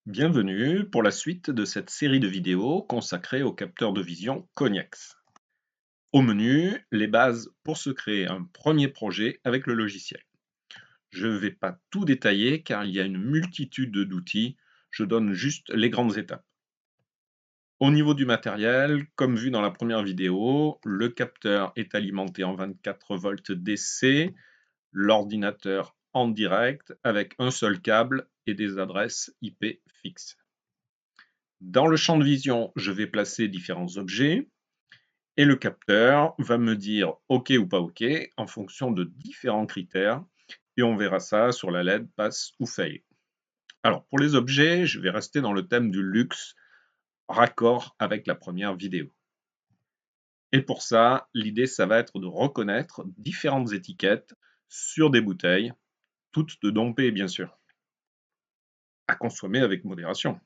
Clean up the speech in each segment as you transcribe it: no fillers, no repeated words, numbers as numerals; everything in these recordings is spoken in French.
Bienvenue pour la suite de cette série de vidéos consacrée au capteur de vision Cognex. Au menu, les bases pour se créer un premier projet avec le logiciel. Je ne vais pas tout détailler car il y a une multitude d'outils, je donne juste les grandes étapes. Au niveau du matériel, comme vu dans la première vidéo, le capteur est alimenté en 24 volts DC, l'ordinateur en direct avec un seul câble et des adresses IP fixes. Dans le champ de vision, je vais placer différents objets et le capteur va me dire OK ou pas OK en fonction de différents critères et on verra ça sur la LED pass ou fail. Alors pour les objets, je vais rester dans le thème du luxe, raccord avec la première vidéo. Et pour ça, l'idée ça va être de reconnaître différentes étiquettes sur des bouteilles, toutes de Dompé bien sûr, à consommer avec modération.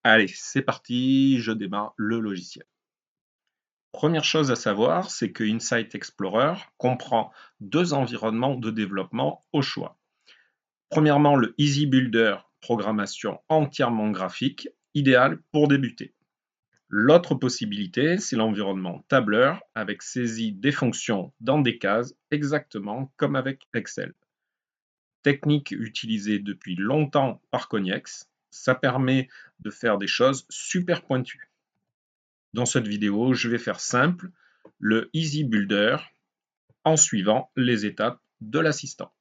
Allez, c'est parti, je démarre le logiciel. Première chose à savoir, c'est que Insight Explorer comprend deux environnements de développement au choix. Premièrement, le Easy Builder, programmation entièrement graphique, idéal pour débuter. L'autre possibilité, c'est l'environnement tableur avec saisie des fonctions dans des cases, exactement comme avec Excel. Technique utilisée depuis longtemps par Cognex, ça permet de faire des choses super pointues. Dans cette vidéo, je vais faire simple, le Easy Builder, en suivant les étapes de l'assistant.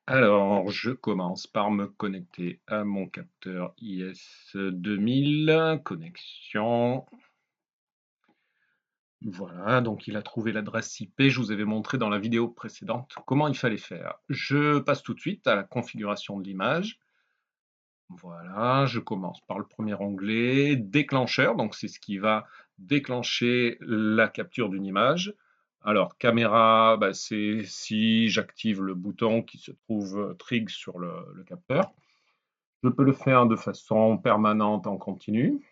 Alors, je commence par me connecter à mon capteur IS2000, connexion. Voilà, donc il a trouvé l'adresse IP, je vous avais montré dans la vidéo précédente comment il fallait faire. Je passe tout de suite à la configuration de l'image. Voilà, je commence par le premier onglet, déclencheur, donc c'est ce qui va déclencher la capture d'une image. Alors, caméra, bah, c'est si j'active le bouton qui se trouve trig sur le capteur. Je peux le faire de façon permanente en continu.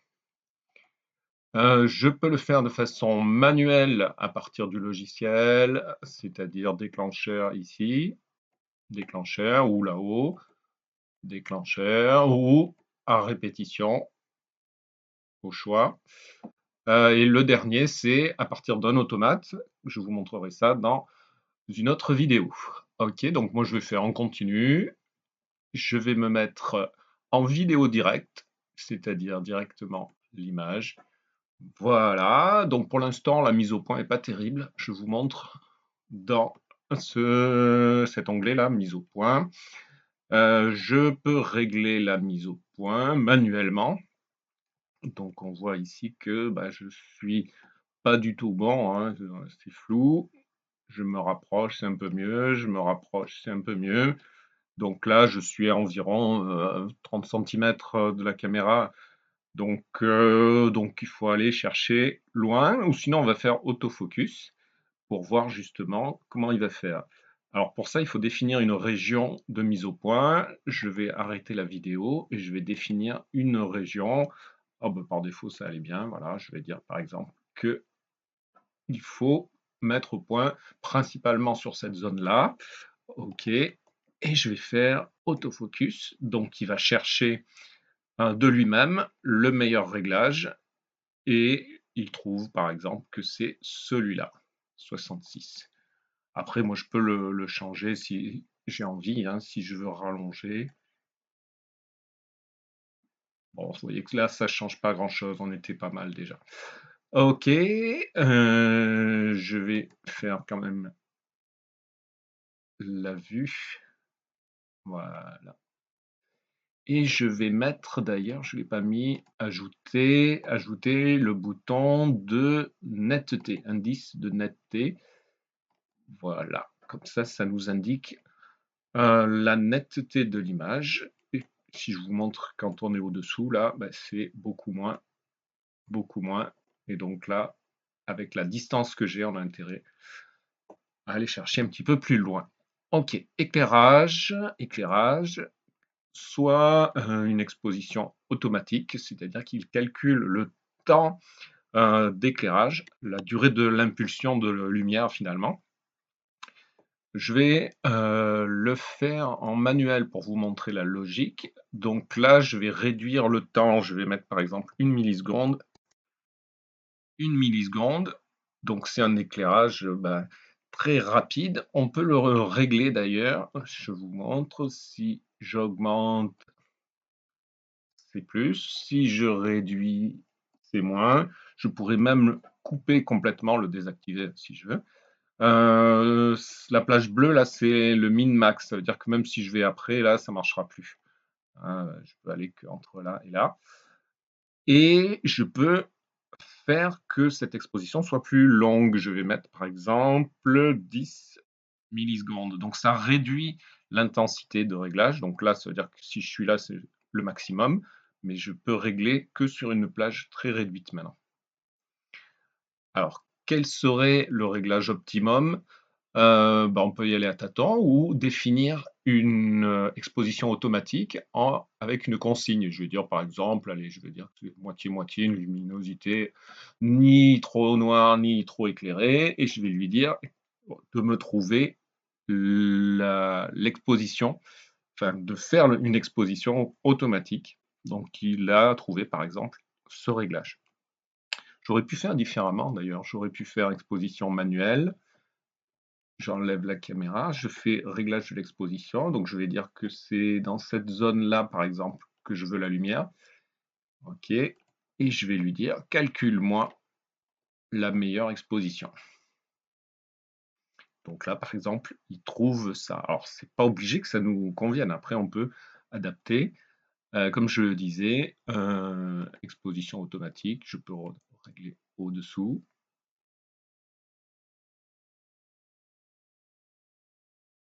Je peux le faire de façon manuelle à partir du logiciel, c'est-à-dire déclencheur ici, déclencheur ou là-haut, déclencheur ou à répétition au choix. Et le dernier, c'est à partir d'un automate. Je vous montrerai ça dans une autre vidéo. Ok, donc moi je vais faire en continu. Je vais me mettre en vidéo directe, c'est-à-dire directement l'image. Voilà, donc pour l'instant la mise au point n'est pas terrible. Je vous montre dans cet onglet-là, mise au point. Je peux régler la mise au point manuellement. Donc on voit ici que je suis pas du tout bon, hein, c'est flou. Je me rapproche, c'est un peu mieux, je me rapproche, c'est un peu mieux. Donc là, je suis à environ 30 cm de la caméra. Donc il faut aller chercher loin, ou sinon on va faire autofocus pour voir justement comment il va faire. Alors pour ça, il faut définir une région de mise au point. Je vais arrêter la vidéo et je vais définir une région. Oh, par défaut, ça allait bien. Voilà, je vais dire par exemple que il faut mettre au point principalement sur cette zone-là. OK. Et je vais faire autofocus. Donc, il va chercher de lui-même le meilleur réglage. Et il trouve, par exemple, que c'est celui-là, 66. Après, moi, je peux le changer si j'ai envie, hein, si je veux rallonger. Bon, vous voyez que là, ça ne change pas grand-chose. On était pas mal déjà. OK. Je vais faire quand même la vue. Voilà. Et je vais mettre d'ailleurs, je ne l'ai pas mis, ajouter le bouton de netteté, indice de netteté. Voilà, comme ça nous indique la netteté de l'image. Et si je vous montre quand on est au-dessous, là, c'est beaucoup moins, beaucoup moins. Et donc là, avec la distance que j'ai, on a intérêt à aller chercher un petit peu plus loin. Ok, éclairage, soit une exposition automatique, c'est-à-dire qu'il calcule le temps d'éclairage, la durée de l'impulsion de lumière finalement. Je vais le faire en manuel pour vous montrer la logique. Donc là, je vais réduire le temps. Je vais mettre par exemple 1 milliseconde. 1 milliseconde. Donc c'est un éclairage très rapide. On peut le régler d'ailleurs. Je vous montre. Si j'augmente, c'est plus. Si je réduis, c'est moins. Je pourrais même couper complètement, le désactiver si je veux. La plage bleue, là, c'est le min-max. Ça veut dire que même si je vais après, là, ça marchera plus. Je peux aller qu'entre là et là. Et je peux faire que cette exposition soit plus longue. Je vais mettre, par exemple, 10 millisecondes. Donc, ça réduit l'intensité de réglage. Donc là, ça veut dire que si je suis là, c'est le maximum. Mais je peux régler que sur une plage très réduite maintenant. Alors, quel serait le réglage optimum? On peut y aller à tâtons ou définir une exposition automatique avec une consigne. Je vais dire par exemple, allez, je vais dire que c'est moitié-moitié, une luminosité ni trop noire ni trop éclairée, et je vais lui dire de me trouver l'exposition, enfin de faire une exposition automatique. Donc il a trouvé par exemple ce réglage. J'aurais pu faire différemment d'ailleurs, j'aurais pu faire exposition manuelle. J'enlève la caméra, je fais réglage de l'exposition, donc je vais dire que c'est dans cette zone-là, par exemple, que je veux la lumière. OK. Et je vais lui dire, calcule-moi la meilleure exposition. Donc là, par exemple, il trouve ça. Alors, c'est pas obligé que ça nous convienne. Après, on peut adapter. Comme je le disais, exposition automatique, je peux régler au-dessous.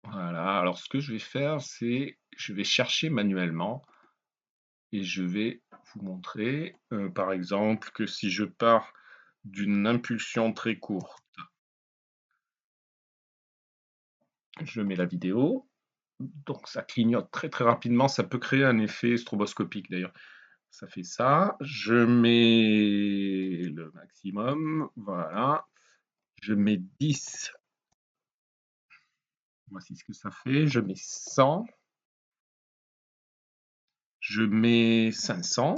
Voilà. Alors, ce que je vais faire, c'est je vais chercher manuellement. Et je vais vous montrer, par exemple, que si je pars d'une impulsion très courte, je mets la vidéo, donc ça clignote très très rapidement, ça peut créer un effet stroboscopique d'ailleurs. Ça fait ça, je mets le maximum, voilà, je mets 10, voici ce que ça fait, je mets 100, je mets 500.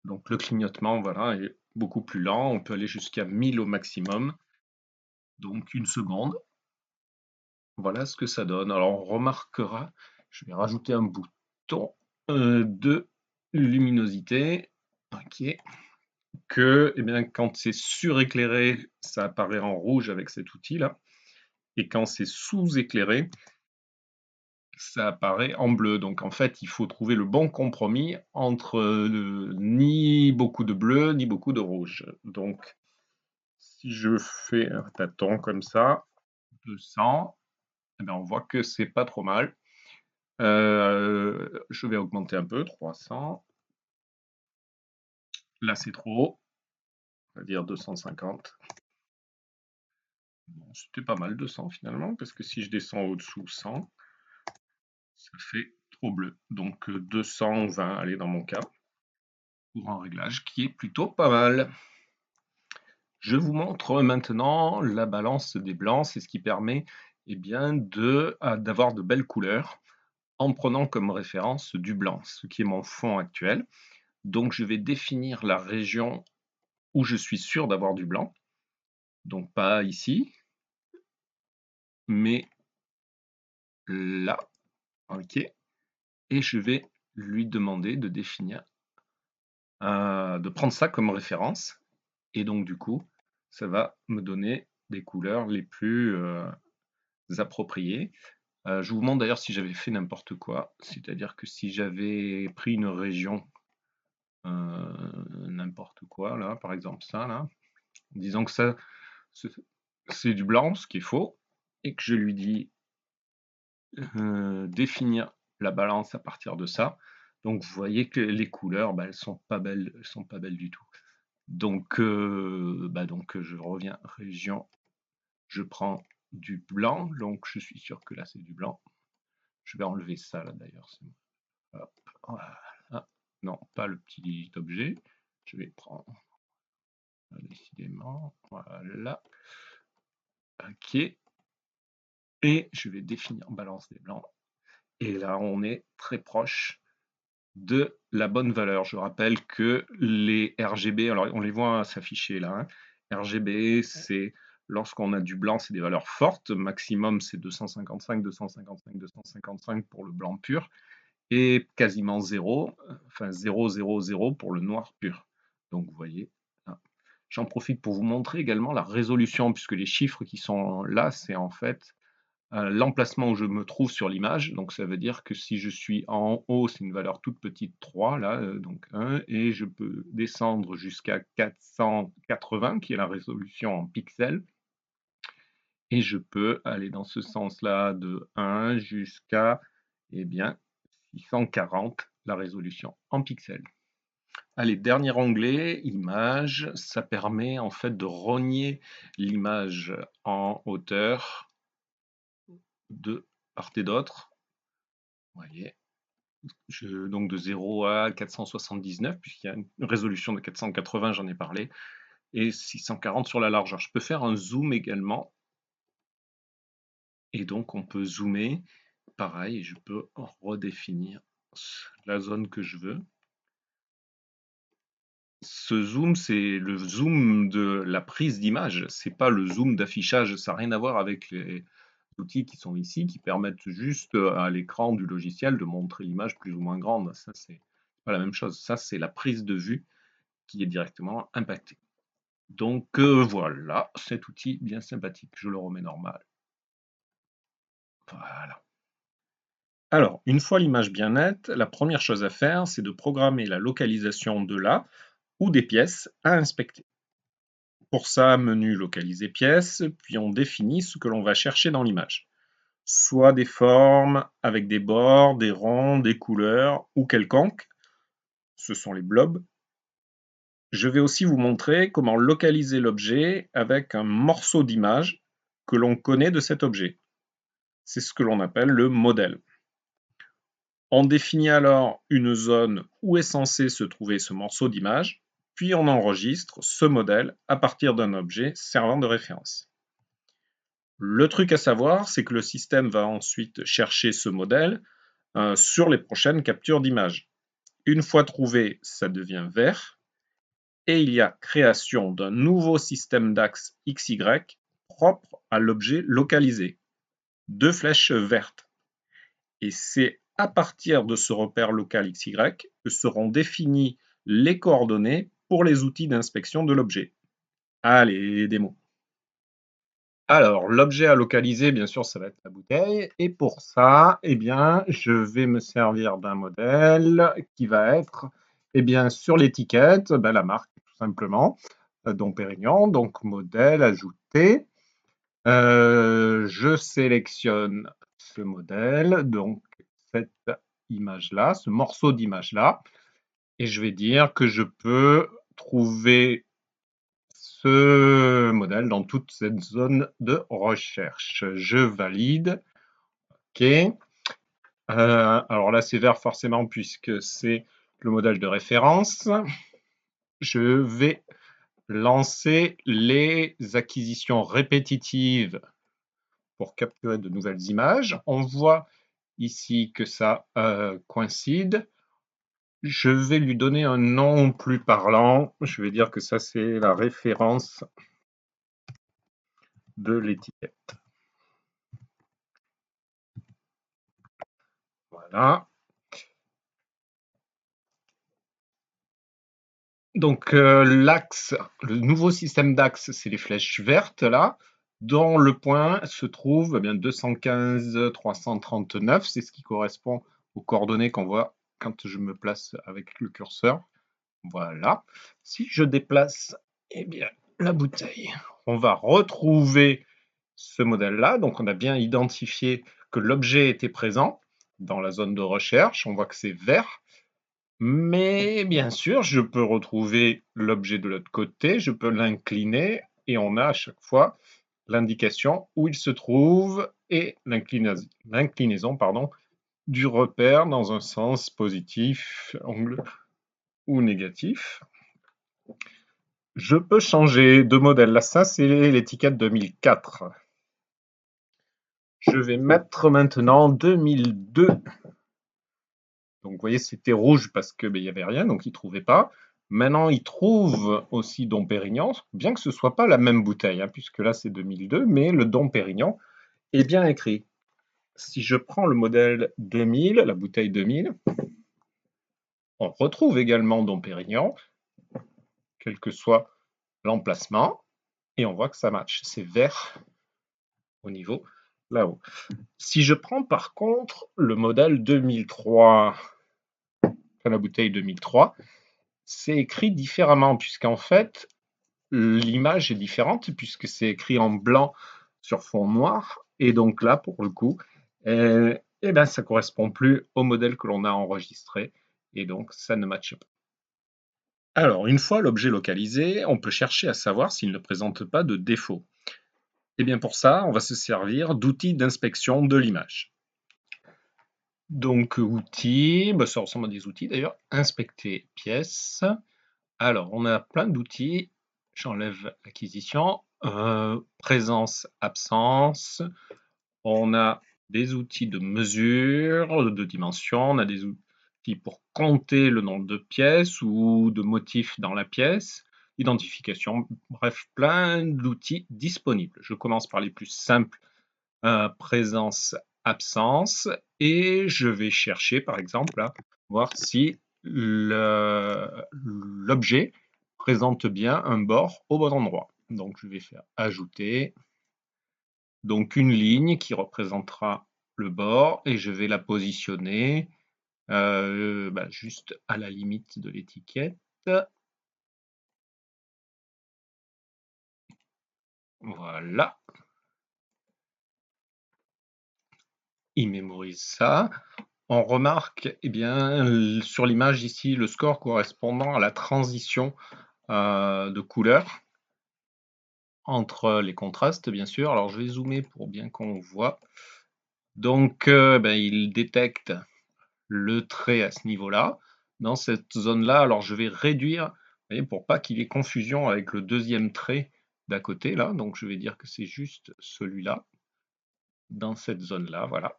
Donc le clignotement, voilà, est beaucoup plus lent, on peut aller jusqu'à 1000 au maximum, donc 1 seconde. Voilà ce que ça donne. Alors on remarquera, je vais rajouter un bouton de luminosité, ok, que quand c'est suréclairé, ça apparaît en rouge avec cet outil-là, et quand c'est sous-éclairé, ça apparaît en bleu. Donc en fait, il faut trouver le bon compromis entre ni beaucoup de bleu, ni beaucoup de rouge. Donc si je fais un tâton comme ça, 200, on voit que c'est pas trop mal. Je vais augmenter un peu, 300. Là, c'est trop, on va dire 250. Bon, c'était pas mal 200 finalement, parce que si je descends au-dessous 100, ça fait trop bleu. Donc 220, allez, dans mon cas, pour un réglage qui est plutôt pas mal. Je vous montre maintenant la balance des blancs, c'est ce qui permet d'avoir de belles couleurs en prenant comme référence du blanc, ce qui est mon fond actuel. Donc je vais définir la région où je suis sûr d'avoir du blanc. Donc pas ici, mais là, ok. Et je vais lui demander de définir, de prendre ça comme référence. Et donc du coup, ça va me donner des couleurs les plus appropriées. Je vous montre d'ailleurs si j'avais fait n'importe quoi, c'est-à-dire que si j'avais pris une région n'importe quoi, là, par exemple ça, là, en disant que ça, c'est du blanc, ce qui est faux, et que je lui dis définir la balance à partir de ça. Donc vous voyez que les couleurs, elles sont pas belles, du tout. Donc, je reviens région, je prends du blanc, donc je suis sûr que là c'est du blanc. Je vais enlever ça là d'ailleurs. Voilà. Non, pas le petit objet. Je vais prendre décidément, voilà. OK. Et je vais définir balance des blancs. Et là, on est très proche de la bonne valeur. Je rappelle que les RGB, alors on les voit s'afficher là, hein. RGB, c'est lorsqu'on a du blanc, c'est des valeurs fortes. Maximum, c'est 255, 255, 255 pour le blanc pur. Et quasiment 0, enfin 0, 0, 0 pour le noir pur. Donc vous voyez, là. J'en profite pour vous montrer également la résolution, puisque les chiffres qui sont là, c'est en fait l'emplacement où je me trouve sur l'image. Donc ça veut dire que si je suis en haut, c'est une valeur toute petite 3, là, donc 1, et je peux descendre jusqu'à 480, qui est la résolution en pixels, et je peux aller dans ce sens-là de 1 jusqu'à, eh bien, 640, la résolution en pixels. Allez, dernier onglet, images, ça permet en fait de rogner l'image en hauteur de part et d'autre. Vous voyez, donc de 0 à 479, puisqu'il y a une résolution de 480, j'en ai parlé, et 640 sur la largeur. Je peux faire un zoom également, et donc on peut zoomer, pareil, et je peux redéfinir la zone que je veux. Ce zoom, c'est le zoom de la prise d'image, c'est pas le zoom d'affichage, ça n'a rien à voir avec les outils qui sont ici, qui permettent juste à l'écran du logiciel de montrer l'image plus ou moins grande. Ça, c'est pas la même chose. Ça, c'est la prise de vue qui est directement impactée. Donc voilà, cet outil bien sympathique. Je le remets normal. Voilà. Alors, une fois l'image bien nette, la première chose à faire, c'est de programmer la localisation de la ou des pièces à inspecter. Pour ça, menu localiser pièces, puis on définit ce que l'on va chercher dans l'image. Soit des formes avec des bords, des ronds, des couleurs ou quelconques. Ce sont les blobs. Je vais aussi vous montrer comment localiser l'objet avec un morceau d'image que l'on connaît de cet objet. C'est ce que l'on appelle le modèle. On définit alors une zone où est censé se trouver ce morceau d'image, puis on enregistre ce modèle à partir d'un objet servant de référence. Le truc à savoir, c'est que le système va ensuite chercher ce modèle sur les prochaines captures d'images. Une fois trouvé, ça devient vert, et il y a création d'un nouveau système d'axes XY propre à l'objet localisé. 2 flèches vertes. Et c'est à partir de ce repère local XY que seront définies les coordonnées pour les outils d'inspection de l'objet. Allez, démo. Alors, l'objet à localiser, bien sûr, ça va être la bouteille. Et pour ça, eh bien, je vais me servir d'un modèle qui va être, eh bien, sur l'étiquette, la marque, tout simplement, Dom Pérignon. Donc, modèle ajouté. Je sélectionne ce modèle, donc cette image-là, ce morceau d'image-là, et je vais dire que je peux trouver ce modèle dans toute cette zone de recherche. Je valide. OK. Alors là, c'est vert forcément puisque c'est le modèle de référence. Je vais lancer les acquisitions répétitives pour capturer de nouvelles images. On voit ici que ça coïncide. Je vais lui donner un nom plus parlant. Je vais dire que ça, c'est la référence de l'étiquette. Voilà. Donc l'axe, le nouveau système d'axe, c'est les flèches vertes là, dont le point se trouve bien 215 339, c'est ce qui correspond aux coordonnées qu'on voit quand je me place avec le curseur. Voilà. Si je déplace eh bien, la bouteille, on va retrouver ce modèle-là. Donc on a bien identifié que l'objet était présent dans la zone de recherche. On voit que c'est vert. Mais bien sûr, je peux retrouver l'objet de l'autre côté, je peux l'incliner et on a à chaque fois l'indication où il se trouve et l'inclinaison du repère dans un sens positif, angle ou négatif. Je peux changer de modèle. Là, ça, c'est l'étiquette 2004. Je vais mettre maintenant 2002. Donc, vous voyez, c'était rouge parce que il y avait rien, donc il trouvait pas. Maintenant, il trouve aussi Dom Pérignon, bien que ce soit pas la même bouteille, hein, puisque là c'est 2002, mais le Dom Pérignon est bien écrit. Si je prends le modèle 2000, la bouteille 2000, on retrouve également Dom Pérignon, quel que soit l'emplacement, et on voit que ça match. C'est vert au niveau là-haut. Si je prends par contre le modèle 2003, enfin la bouteille 2003, c'est écrit différemment, puisqu'en fait, l'image est différente, puisque c'est écrit en blanc sur fond noir, et donc là, pour le coup, eh ben, ça ne correspond plus au modèle que l'on a enregistré, et donc ça ne matche pas. Alors, une fois l'objet localisé, on peut chercher à savoir s'il ne présente pas de défaut. Et bien pour ça, on va se servir d'outils d'inspection de l'image. Donc outils, ça ressemble à des outils d'ailleurs, inspecter pièce. Alors on a plein d'outils, j'enlève acquisition, présence, absence, on a des outils de mesure, de dimension, on a des outils pour compter le nombre de pièces ou de motifs dans la pièce, identification, bref, plein d'outils disponibles. Je commence par les plus simples, présence, absence, et je vais chercher par exemple à voir si l'objet présente bien un bord au bon endroit. Donc je vais faire ajouter, donc une ligne qui représentera le bord, et je vais la positionner juste à la limite de l'étiquette. Voilà. Il mémorise ça. On remarque sur l'image ici le score correspondant à la transition de couleur entre les contrastes, bien sûr. Alors je vais zoomer pour bien qu'on voit. Donc il détecte le trait à ce niveau-là. Dans cette zone-là, alors je vais réduire, vous voyez, pour pas qu'il y ait confusion avec le deuxième trait d'à côté là. Donc je vais dire que c'est juste celui-là, dans cette zone-là, voilà,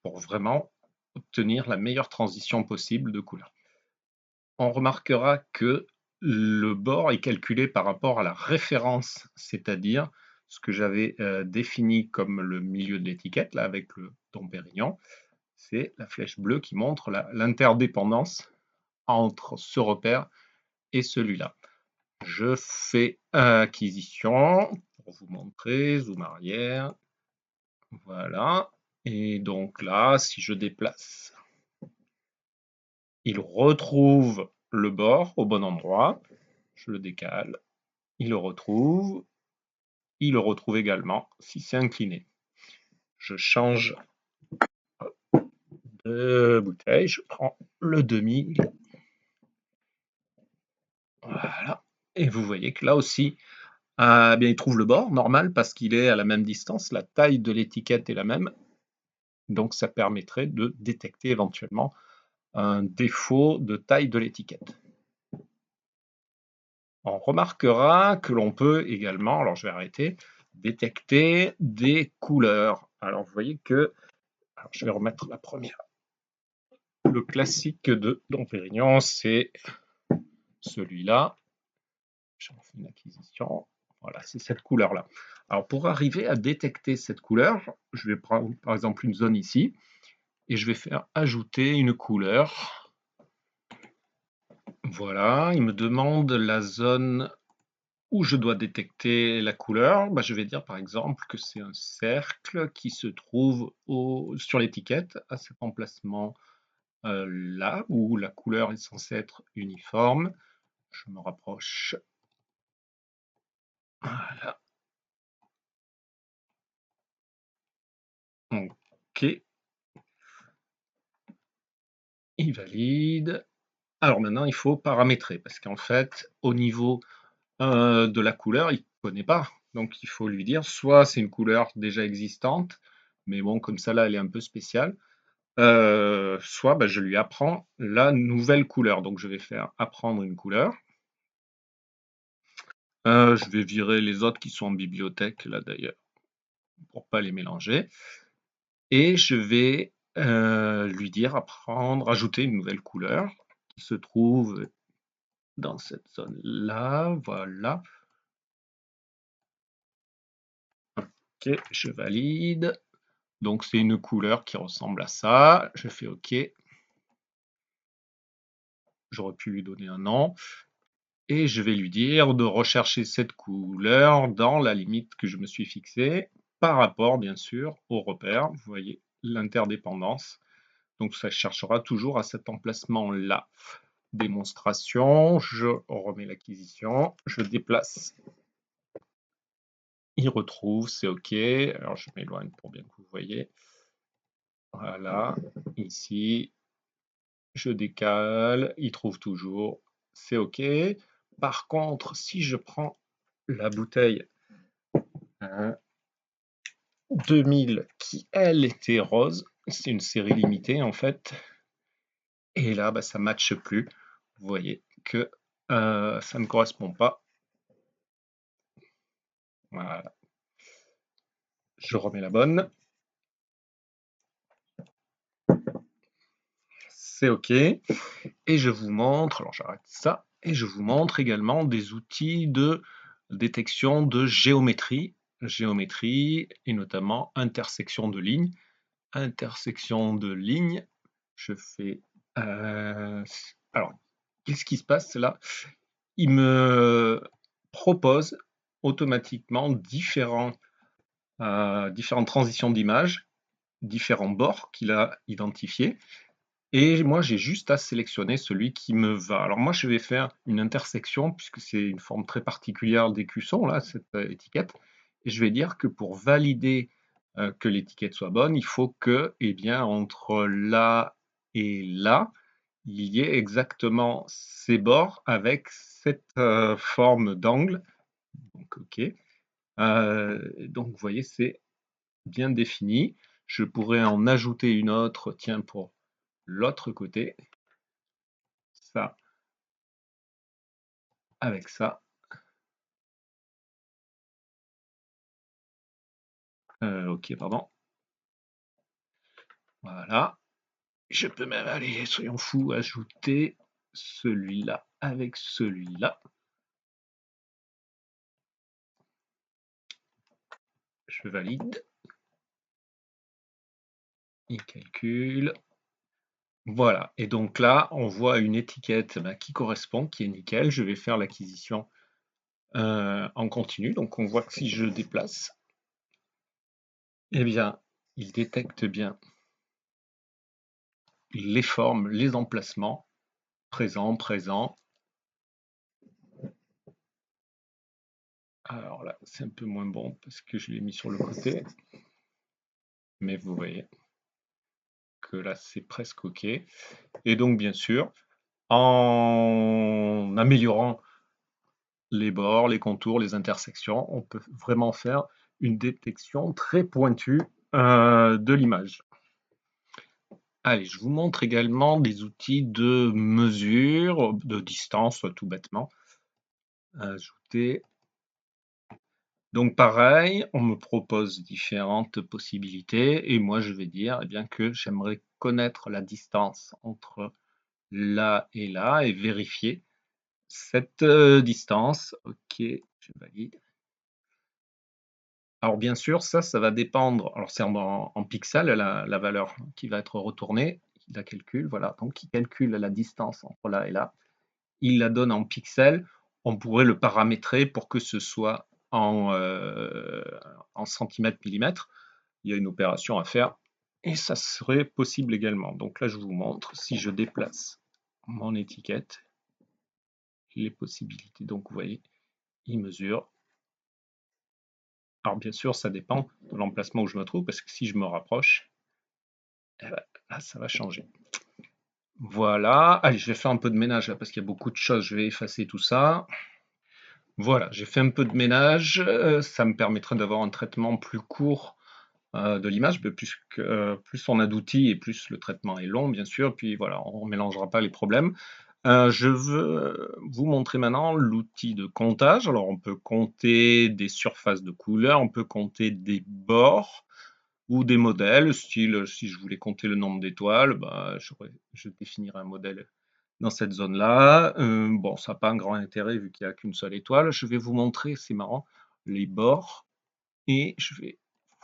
pour vraiment obtenir la meilleure transition possible de couleur. On remarquera que le bord est calculé par rapport à la référence, c'est-à-dire ce que j'avais défini comme le milieu de l'étiquette, là, avec le Dom Pérignon. C'est la flèche bleue qui montre l'interdépendance entre ce repère et celui-là. Je fais acquisition pour vous montrer, zoom arrière, voilà. Et donc là, si je déplace, il retrouve le bord au bon endroit. Je le décale, il le retrouve également si c'est incliné. Je change de bouteille, je prends le 2000. Voilà. Et vous voyez que là aussi, il trouve le bord normal parce qu'il est à la même distance, la taille de l'étiquette est la même. Donc ça permettrait de détecter éventuellement un défaut de taille de l'étiquette. On remarquera que l'on peut également, alors je vais arrêter, détecter des couleurs. Alors vous voyez que, alors je vais remettre la première. Le classique de Dom Pérignon, c'est celui-là. J'en fais une acquisition. Voilà, c'est cette couleur-là. Alors pour arriver à détecter cette couleur, je vais prendre par exemple une zone ici, et je vais faire ajouter une couleur. Voilà, il me demande la zone où je dois détecter la couleur. Je vais dire par exemple que c'est un cercle qui se trouve sur l'étiquette, à cet emplacement là, où la couleur est censée être uniforme. Je me rapproche. Voilà. OK. Il valide. Alors maintenant, il faut paramétrer, parce qu'en fait, au niveau de la couleur, il ne connaît pas. Donc il faut lui dire, soit c'est une couleur déjà existante, mais bon, comme ça là, elle est un peu spéciale, soit je lui apprends la nouvelle couleur. Donc je vais faire apprendre une couleur. Je vais virer les autres qui sont en bibliothèque, là d'ailleurs, pour pas les mélanger. et je vais lui dire ajouter une nouvelle couleur qui se trouve dans cette zone-là. Voilà. OK, je valide. Donc c'est une couleur qui ressemble à ça. Je fais OK. J'aurais pu lui donner un nom. Et je vais lui dire de rechercher cette couleur dans la limite que je me suis fixée, par rapport bien sûr au repère. Vous voyez l'interdépendance. Donc ça cherchera toujours à cet emplacement-là. Démonstration, je remets l'acquisition, je déplace. Il retrouve, c'est OK. Alors je m'éloigne pour bien que vous voyez. Voilà, ici, je décale, il trouve toujours, c'est OK. Par contre, si je prends la bouteille 2000 qui, elle, était rose, c'est une série limitée en fait, et là, bah, ça ne matche plus. Vous voyez que ça ne correspond pas. Voilà. Je remets la bonne. C'est OK. Et je vous montre, alors j'arrête ça, et je vous montre également des outils de détection de géométrie. Géométrie et notamment intersection de lignes. Intersection de lignes, je fais... alors, qu'est-ce qui se passe là? Il me propose automatiquement différentes transitions d'image, différents bords qu'il a identifiés. Et moi, j'ai juste à sélectionner celui qui me va. Alors moi, je vais faire une intersection, puisque c'est une forme très particulière d'écusson, là, cette étiquette. Et je vais dire que pour valider que l'étiquette soit bonne, il faut que, eh bien, entre là et là, il y ait exactement ces bords avec cette forme d'angle. Donc, OK. Donc, vous voyez, c'est bien défini. Je pourrais en ajouter une autre, tiens, pour l'autre côté. Ça avec ça. OK, pardon. Voilà. Je peux même aller, soyons fous, ajouter celui-là avec celui-là. Je valide. Il calcule. Voilà. Et donc là, on voit une étiquette qui correspond, qui est nickel. Je vais faire l'acquisition en continu. Donc on voit que si je déplace, eh bien, il détecte bien les formes, les emplacements, présent, présent. Alors là, c'est un peu moins bon parce que je l'ai mis sur le côté. Mais vous voyez que là, c'est presque OK. Et donc, bien sûr, en améliorant les bords, les contours, les intersections, on peut vraiment faire une détection très pointue de l'image. Allez, je vous montre également des outils de mesure, de distance, tout bêtement. Ajouter. Donc pareil, on me propose différentes possibilités et moi je vais dire eh bien, que j'aimerais connaître la distance entre là et là et vérifier cette distance. OK, je valide. Alors bien sûr, ça va dépendre. Alors c'est en pixels la valeur qui va être retournée. Il la calcule, voilà. Donc il calcule la distance entre là et là. Il la donne en pixels. On pourrait le paramétrer pour que ce soit en centimètres millimètres. Il y a une opération à faire et ça serait possible également. Donc là, je vous montre si je déplace mon étiquette, les possibilités. Donc vous voyez, il mesure. Alors bien sûr, ça dépend de l'emplacement où je me trouve, parce que si je me rapproche, eh ben, là, ça va changer. Voilà. Allez, je vais faire un peu de ménage là, parce qu'il y a beaucoup de choses. Je vais effacer tout ça. Voilà, j'ai fait un peu de ménage. Ça me permettra d'avoir un traitement plus court de l'image, mais plus on a d'outils et plus le traitement est long, bien sûr. Puis voilà, on ne mélangera pas les problèmes. Je veux vous montrer maintenant l'outil de comptage. Alors, on peut compter des surfaces de couleurs, on peut compter des bords, ou des modèles, style si je voulais compter le nombre d'étoiles, bah, je définirais un modèle dans cette zone-là. Bon, ça n'a pas un grand intérêt vu qu'il n'y a qu'une seule étoile. Je vais vous montrer, c'est marrant, les bords et je vais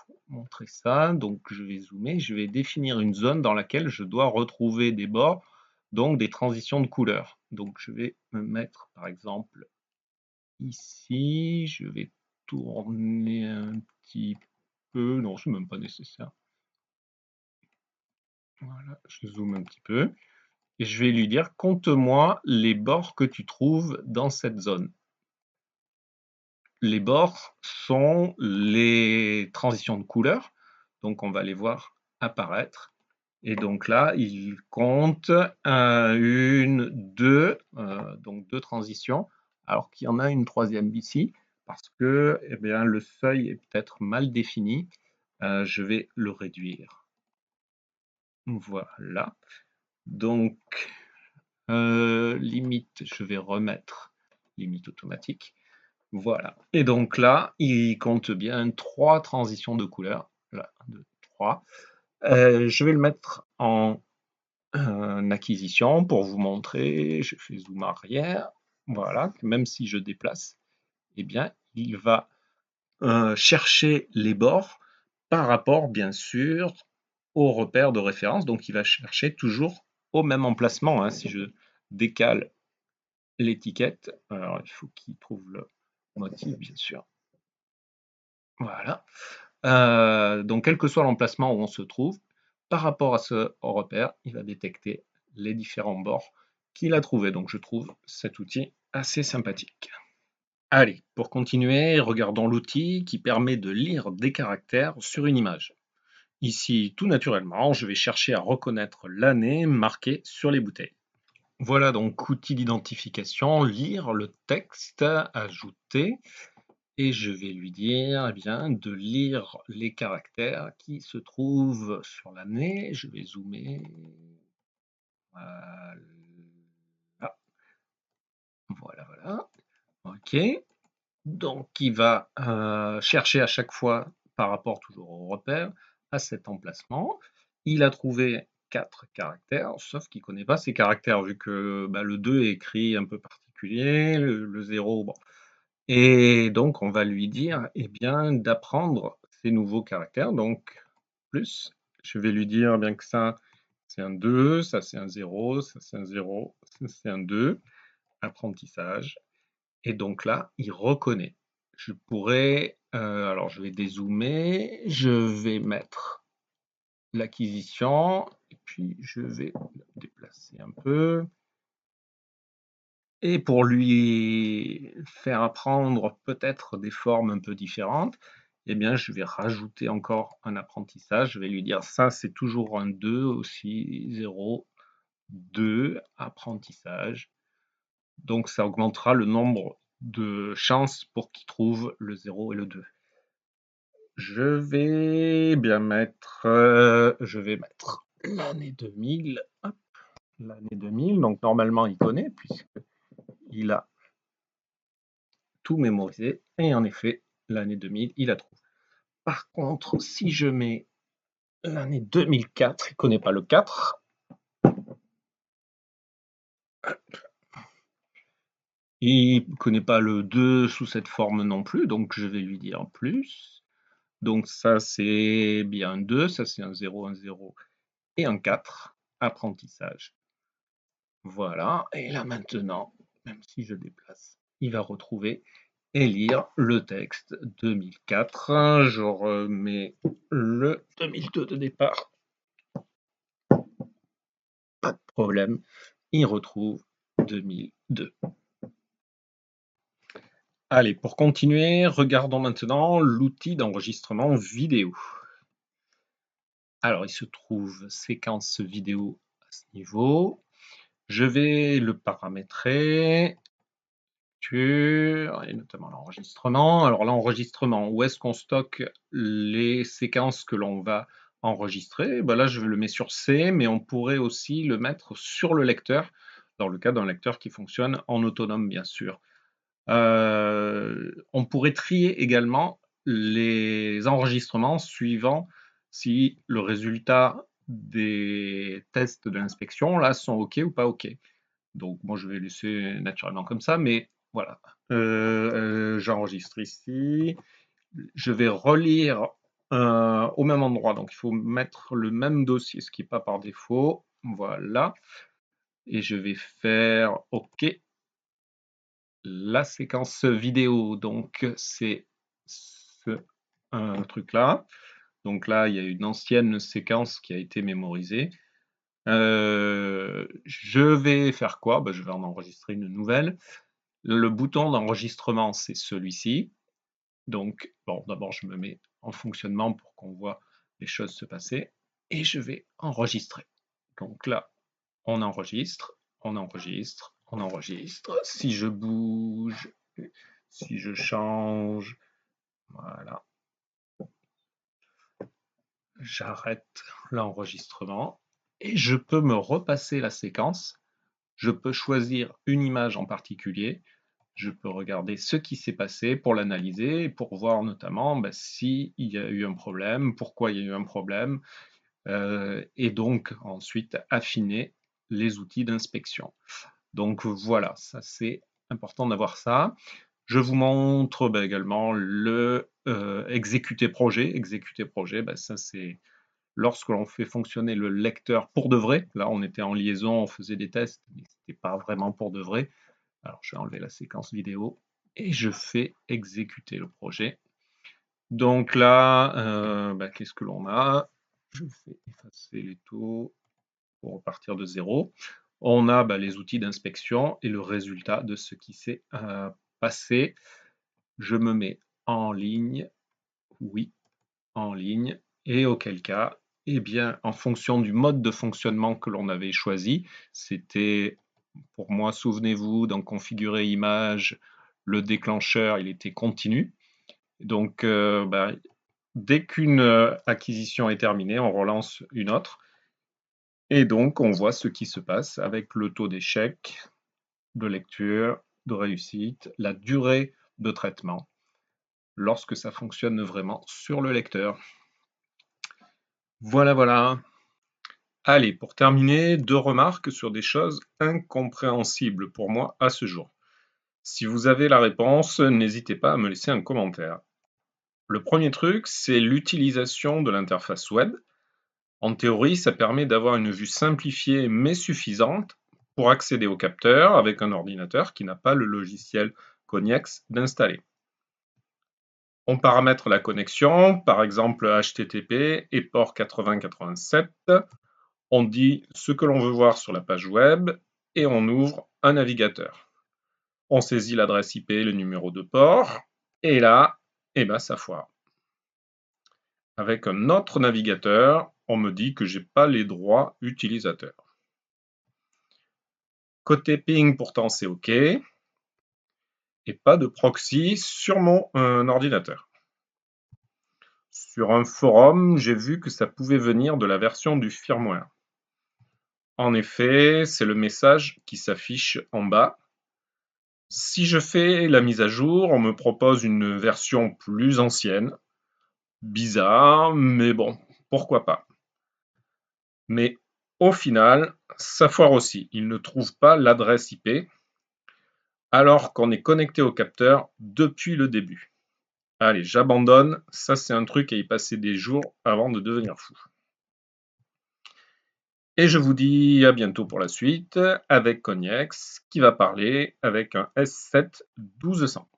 vous montrer ça. Donc je vais zoomer, je vais définir une zone dans laquelle je dois retrouver des bords, donc des transitions de couleurs. Donc je vais me mettre par exemple ici, je vais tourner un petit peu, non, c'est même pas nécessaire. Voilà, je zoome un petit peu et je vais lui dire compte-moi les bords que tu trouves dans cette zone. Les bords sont les transitions de couleurs, donc on va les voir apparaître. Et donc là, il compte 1, 2, donc 2 transitions, alors qu'il y en a une troisième ici, parce que eh bien, le seuil est peut-être mal défini. Je vais le réduire. Voilà. Donc, limite, je vais remettre limite automatique. Voilà. Et donc là, il compte bien 3 transitions de couleurs. Là, 1, 2, 3. Je vais le mettre en acquisition pour vous montrer. Je fais zoom arrière. Voilà, même si je déplace, eh bien, il va chercher les bords par rapport, bien sûr, au repère de référence. Donc, il va chercher toujours au même emplacement, hein. Si je décale l'étiquette, alors il faut qu'il trouve le motif, bien sûr. Voilà. Donc, quel que soit l'emplacement où on se trouve, par rapport à ce repère, il va détecter les différents bords qu'il a trouvés. Donc, je trouve cet outil assez sympathique. Allez, pour continuer, regardons l'outil qui permet de lire des caractères sur une image. Ici, tout naturellement, je vais chercher à reconnaître l'année marquée sur les bouteilles. Voilà donc outil d'identification, lire le texte, ajouter. Et je vais lui dire, eh bien, de lire les caractères qui se trouvent sur l'année. Je vais zoomer. Voilà. Voilà, voilà. OK. Donc, il va chercher à chaque fois, par rapport toujours au repère, à cet emplacement. Il a trouvé 4 caractères, sauf qu'il ne connaît pas ces caractères, vu que bah, le 2 est écrit un peu particulier, le 0, bon. Et donc, on va lui dire, eh bien, d'apprendre ces nouveaux caractères. Donc, plus, je vais lui dire bien que ça, c'est un 2, ça c'est un 0, ça c'est un 0, ça c'est un 2. Apprentissage. Et donc là, il reconnaît. Je pourrais, alors je vais dézoomer, je vais mettre l'acquisition, et puis je vais le déplacer un peu. Et pour lui faire apprendre peut-être des formes un peu différentes, eh bien, je vais rajouter encore un apprentissage. Je vais lui dire ça, c'est toujours un 2 aussi, 0, 2, apprentissage. Donc, ça augmentera le nombre de chances pour qu'il trouve le 0 et le 2. Je vais bien mettre, l'année 2000. Hop, l'année 2000. Donc, normalement, il connaît puisqu'il a tout mémorisé. Et en effet, l'année 2000, il a trouvé. Par contre, si je mets l'année 2004, il ne connaît pas le 4. Il ne connaît pas le 2 sous cette forme non plus, donc je vais lui dire plus. Donc ça, c'est bien un 2, ça c'est un 0, un 0 et un 4. Apprentissage. Voilà, et là maintenant, même si je déplace, il va retrouver et lire le texte 2004. Je remets le 2002 de départ. Pas de problème, il retrouve 2002. Allez, pour continuer, regardons maintenant l'outil d'enregistrement vidéo. Alors, il se trouve séquence vidéo à ce niveau. Je vais le paramétrer et notamment l'enregistrement. Alors l'enregistrement, où est-ce qu'on stocke les séquences que l'on va enregistrer? Ben là, je le mets sur C, mais on pourrait aussi le mettre sur le lecteur, dans le cas d'un lecteur qui fonctionne en autonome, bien sûr. On pourrait trier également les enregistrements suivant si le résultat des tests de l'inspection là sont OK ou pas OK. Donc moi je vais laisser naturellement comme ça, mais voilà. J'enregistre ici. Je vais relire au même endroit, donc il faut mettre le même dossier, ce qui n'est pas par défaut. Voilà. Et je vais faire OK. La séquence vidéo, donc c'est ce truc-là. Donc là, il y a une ancienne séquence qui a été mémorisée. Je vais faire quoi? Je vais en enregistrer une nouvelle. Le bouton d'enregistrement, c'est celui-ci. Donc, bon, d'abord, je me mets en fonctionnement pour qu'on voit les choses se passer. Et je vais enregistrer. Donc là, on enregistre, on enregistre, on enregistre. Si je bouge, si je change, voilà. J'arrête l'enregistrement et je peux me repasser la séquence. Je peux choisir une image en particulier. Je peux regarder ce qui s'est passé pour l'analyser, pour voir notamment s'il y a eu un problème, pourquoi il y a eu un problème, et donc ensuite affiner les outils d'inspection. Donc voilà, ça c'est important d'avoir ça. Je vous montre également le exécuter projet. Exécuter projet, ça c'est lorsque l'on fait fonctionner le lecteur pour de vrai. Là, on était en liaison, on faisait des tests, mais ce n'était pas vraiment pour de vrai. Alors, je vais enlever la séquence vidéo et je fais exécuter le projet. Donc là, qu'est-ce que l'on a? Je fais effacer les taux pour repartir de zéro. On a les outils d'inspection et le résultat de ce qui s'est passé. Je me mets en ligne, oui, en ligne, et auquel cas, eh bien, en fonction du mode de fonctionnement que l'on avait choisi, c'était, pour moi, souvenez-vous, dans configurer image, le déclencheur, il était continu. Donc, dès qu'une acquisition est terminée, on relance une autre. Et donc, on voit ce qui se passe avec le taux d'échec, de lecture, de réussite, la durée de traitement, lorsque ça fonctionne vraiment sur le lecteur. Voilà, voilà. Allez, pour terminer, 2 remarques sur des choses incompréhensibles pour moi à ce jour. Si vous avez la réponse, n'hésitez pas à me laisser un commentaire. Le premier truc, c'est l'utilisation de l'interface web. En théorie, ça permet d'avoir une vue simplifiée mais suffisante pour accéder au capteur avec un ordinateur qui n'a pas le logiciel Cognex d'installer. On paramètre la connexion, par exemple HTTP et port 8087. On dit ce que l'on veut voir sur la page web et on ouvre un navigateur. On saisit l'adresse IP, le numéro de port, et là, ça foire. Avec un autre navigateur, on me dit que j'ai pas les droits utilisateurs. Côté ping, pourtant, c'est OK. Et pas de proxy sur mon ordinateur. Sur un forum, j'ai vu que ça pouvait venir de la version du firmware. En effet, c'est le message qui s'affiche en bas. Si je fais la mise à jour, on me propose une version plus ancienne. Bizarre, mais bon, pourquoi pas. Mais au final, ça foire aussi. Il ne trouve pas l'adresse IP, alors qu'on est connecté au capteur depuis le début. Allez, j'abandonne. Ça, c'est un truc à y passer des jours avant de devenir fou. Et je vous dis à bientôt pour la suite avec Cognex qui va parler avec un S7 1200.